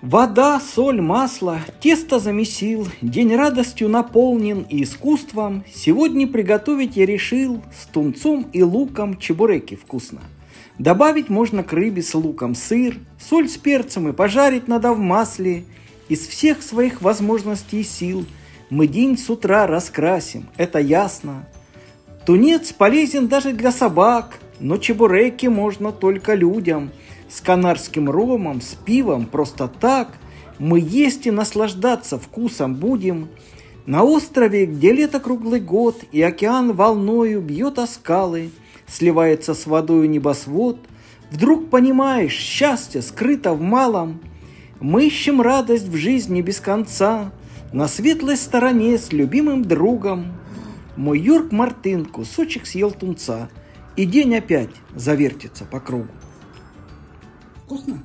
Вода, соль, масло, тесто замесил, день радостью наполнен и искусством. Сегодня приготовить я решил с тунцом и луком чебуреки вкусно. Добавить можно к рыбе с луком сыр, соль с перцем и пожарить надо в масле. Из всех своих возможностей и сил мы день с утра раскрасим, это ясно. Тунец полезен даже для собак, но чебуреки можно только людям. С канарским ромом, с пивом, просто так мы есть и наслаждаться вкусом будем. На острове, где лето круглый год и океан волною бьет о скалы, сливается с водою небосвод, вдруг понимаешь, счастье скрыто в малом. Мы ищем радость в жизни без конца, на светлой стороне с любимым другом. Мой Йорк Мартын кусочек съел тунца, и день опять завертится по кругу. Вкусно?